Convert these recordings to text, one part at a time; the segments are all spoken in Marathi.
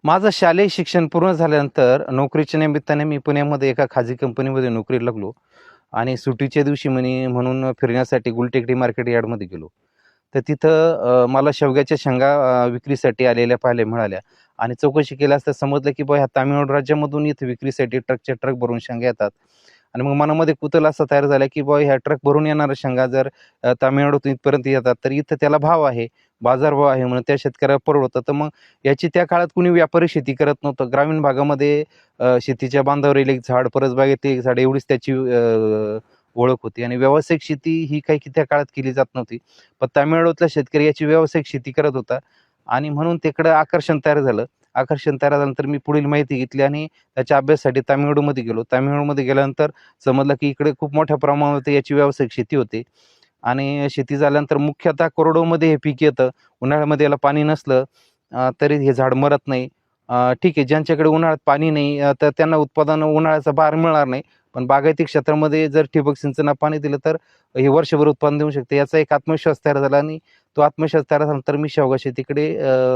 माझं शालेय शिक्षण पूर्ण झाल्यानंतर नोकरीच्या निमित्ताने मी पुण्यामध्ये एका खाजगी कंपनीमध्ये नोकरीला लागलो आणि सुट्टीच्या दिवशी म्हणून फिरण्यासाठी गुलटेकडी मार्केट यार्डमध्ये गेलो. तर तिथं मला शेवग्याच्या शेंगा विक्रीसाठी आलेल्या पाहायला मिळाल्या आणि चौकशी केली असता समजलं की ह्या तामिळनाडू राज्यामधून इथे विक्रीसाठी ट्रकचे ट्रक भरून शेंगा येतात. आणि मग मनामध्ये कुतूहल असा तयार झाला की ह्या ट्रक भरून येणाऱ्या शेंगा जर तामिळनाडूतून इथपर्यंत येतात तर इथं त्याला भाव आहे, बाजारभाव आहे म्हणून त्या शेतकऱ्याला परवडतं. तर मग याची त्या काळात कुणी व्यापारी शेती करत नव्हतं. ग्रामीण भागामध्ये शेतीच्या बांधावरील एक झाड, परसबागेतील एक झाड एवढीच त्याची ओळख होती आणि व्यावसायिक शेती ही काही त्या काळात केली जात नव्हती. पण तामिळनाडूतला शेतकरी याची व्यावसायिक शेती करत होता आणि म्हणून तिकडं आकर्षण तयार झालं. आकर्षण तयार झाल्यानंतर मी पुढील माहिती घेतली आणि त्याच्या अभ्यासासाठी तामिळनाडूमध्ये गेलो. तामिळनाडूमध्ये गेल्यानंतर समजलं की इकडे खूप मोठ्या प्रमाणावर याची व्यावसायिक शेती होते आणि शेती झाल्यानंतर मुख्यतः कोरडवाहूमध्ये हे पीक येतं. उन्हाळ्यामध्ये याला पाणी नसलं तरी हे झाड मरत नाही. ठीक आहे, ज्यांच्याकडे उन्हाळ्यात पाणी नाही तर त्यांना उत्पादन उन्हाळ्याचा भार मिळणार नाही. पण बागायती क्षेत्रामध्ये जर ठिबक सिंचनानं पाणी दिलं तर हे वर्षभर उत्पादन देऊ शकते. याचा एक आत्मविश्वास तयार झाला आणि तो आत्मविश्वास तयार झाल्यानंतर मी शेवगा शेतीकडे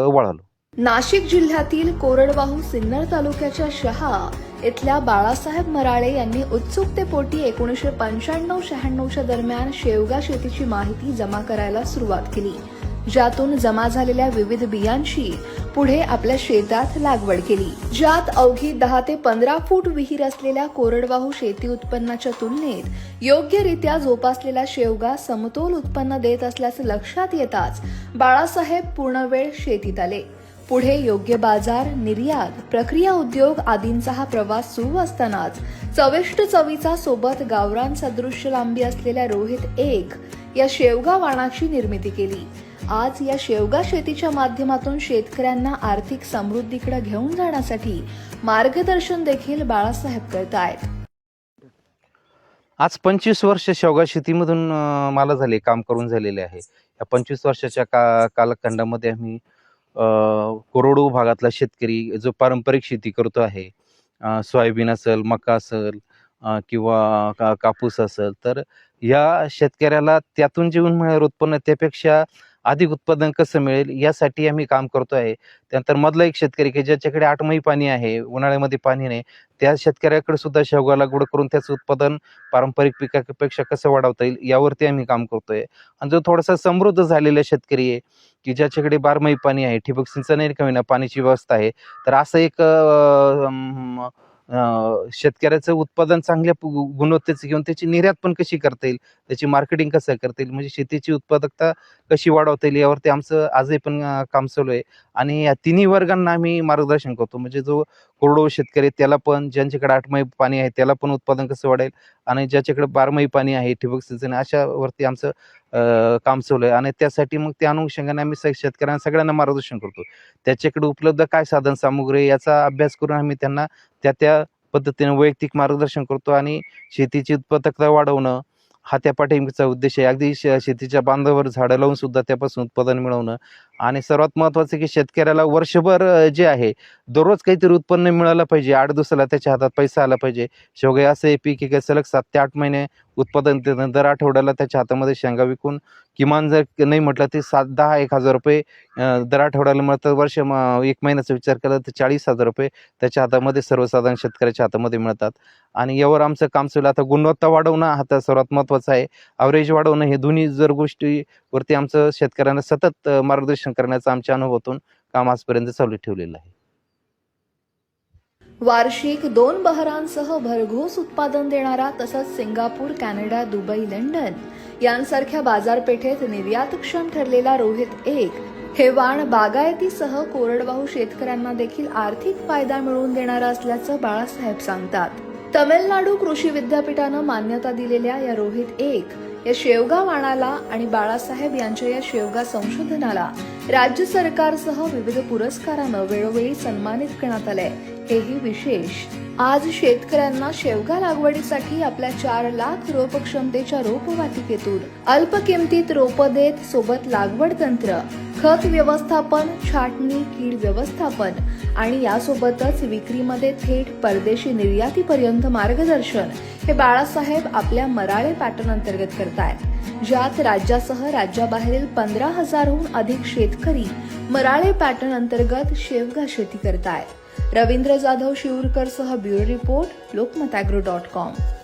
वळालो. नाशिक जिल्ह्यातील कोरडवाहू सिन्नर तालुक्याच्या शहा इथल्या बाळासाहेब मराळे यांनी उत्सुकतेपोटी 1995-96 दरम्यान शेवगा शेतीची माहिती जमा करायला सुरुवात केली, ज्यातून जमा झालेल्या विविध बियांची पुढे आपल्या शेतात लागवड केली. ज्यात अवघी 10 ते 15 फूट विहीर असलेल्या कोरडवाहू शेती उत्पन्नाच्या तुलनेत योग्यरित्या जोपासलेला शेवगा समतोल उत्पन्न देत असल्याचं लक्षात येताच बाळासाहेब पूर्णवेळ शेतीत आले. पुढे योग्य बाजार, निर्यात, प्रक्रिया उद्योग आदींचा हा प्रवास सुरू असतानाच चविष्ट चवीचा सोबत गावरान सदृश्य लांबी असलेल्या रोहित 1 या शेवगा वाणाची निर्मिती केली. आज या शेवगा शेतीच्या माध्यमातून शेतकऱ्यांना आर्थिक समृद्धीकडे घेऊन जाण्यासाठी मार्गदर्शन देखील बाळासाहेब करतायत. आज 25 वर्ष शेवगा शेतीमधून मला झाले, काम करून झालेले आहे. या 25 वर्षाच्या कालखंडामध्ये आम्ही कोरडवाहू भागातला शेतकरी जो पारंपरिक शेती करतो आहे, सोयाबीन असेल, मका असेल किंवा कापूस असेल, तर या शेतकऱ्याला त्यातून जे मिळणारं उत्पन्न त्यापेक्षा अधिक उत्पादन कसं मिळेल यासाठी आम्ही काम करतो आहे. त्यानंतर मधला एक शेतकरी की ज्याच्याकडे 8 महिने पाणी आहे, उन्हाळ्यामध्ये पाणी नाही, त्या शेतकऱ्याकडे सुद्धा शेवगा लागवड करून त्याचं उत्पादन पारंपरिक पिकापेक्षा कसं वाढवता येईल यावरती आम्ही काम करतोय. आणि जो थोडासा समृद्ध झालेला शेतकरी आहे की ज्याच्याकडे 12 पाणी आहे, ठिबक सिंचन का होईना पाण्याची व्यवस्था आहे, तर असं एक शेतकऱ्याचं उत्पादन चांगल्या गुणवत्तेचं घेऊन त्याची निर्यात पण कशी करता येईल, त्याची मार्केटिंग कसं करता येईल, म्हणजे शेतीची उत्पादकता कशी वाढवता येईल यावरती आमचं आजही पण काम चालू आहे. आणि या तिन्ही वर्गांना आम्ही मार्गदर्शन करतो. म्हणजे जो कोरडवाहू शेतकरी त्याला पण, ज्यांच्याकडे 8 महिने पाणी आहे त्याला पण उत्पादन कसं वाढेल आणि ज्याच्याकडे 12 महिने पाणी आहे, ठिबक सिंचन, अशावरती आमचं काम चालू आहे. आणि त्यासाठी मग त्या अनुषंगाने आम्ही शेतकऱ्यांना सगळ्यांना मार्गदर्शन करतो. त्याच्याकडे उपलब्ध काय साधन सामुग्री याचा अभ्यास करून आम्ही त्यांना त्या पद्धतीने वैयक्तिक मार्गदर्शन करतो आणि शेतीची उत्पादकता वाढवणं हा त्या पाठिंब्याचा उद्देश आहे. अगदी शेतीच्या बांधावर झाडं लावून सुद्धा त्यापासून उत्पादन मिळवणं आणि सर्वात महत्त्वाचं की शेतकऱ्याला वर्षभर जे आहे दररोज काहीतरी उत्पन्न मिळालं पाहिजे. 8 दिवसाला त्याच्या हातात पैसा आला पाहिजे. शेवगा असं हे पीक आहे सलग 7 ते 8 महिने उत्पादन देतं. दर आठवड्याला त्याच्या हातामध्ये शेंगा विकून किमान जर नाही म्हटलं ते 10,000 रुपये दर आठवड्याला मिळतात. 1 महिन्याचा विचार केला तर 40,000 रुपये त्याच्या हातामध्ये सर्वसाधारण शेतकऱ्याच्या हातामध्ये मिळतात. आणि यावर आमचं काम चालू आहे. आता गुणवत्ता वाढवणं हा तर सर्वात महत्त्वाचं आहे. ॲव्हरेज वाढवणं हे दोन्ही जर गोष्टीवरती आमचं शेतकऱ्यांना सतत मार्गदर्शन करण्याचं आमच्या अनुभवातून काम आजपर्यंत चालू ठेवलेलं आहे. वार्षिक 2 बहरांसह भरघोस उत्पादन देणारा तसंच सिंगापूर, कॅनडा, दुबई, लंडन यांसारख्या बाजारपेठेत निर्यातक्षम ठरलेला रोहित 1 हे वाण बागायतीसह कोरडवाहू शेतकऱ्यांना देखील आर्थिक फायदा मिळवून देणारा असल्याचं बाळासाहेब सांगतात. तमिळनाडू कृषी विद्यापीठानं मान्यता दिलेल्या या रोहित 1 या शेवगा वाणाला आणि बाळासाहेब यांच्या या शेवगा संशोधनाला राज्य सरकारसह विविध पुरस्कारानं वेळोवेळी सन्मानित करण्यात आलंय. हेही विशेष. आज शेतकऱ्यांना शेवगा लागवडीसाठी आपल्या 4 लाख रोप क्षमतेच्या रोपवाटिकेतून अल्प किमतीत रोप देत सोबत लागवड तंत्र, खत व्यवस्थापन, छाटणी, कीड व्यवस्थापन आणि यासोबतच विक्रीमध्ये थेट परदेशी निर्यातीपर्यंत मार्गदर्शन हे बाळासाहेब आपल्या मराळे पॅटर्न अंतर्गत करतायत, ज्यात राज्यासह राज्याबाहेरील 15,000हून अधिक शेतकरी मराळे पॅटर्न अंतर्गत शेवगा शेती करतायत. रवींद्र जाधव शिवूरकर सह ब्युरो रिपोर्ट, लोकमत ॲग्रो.com.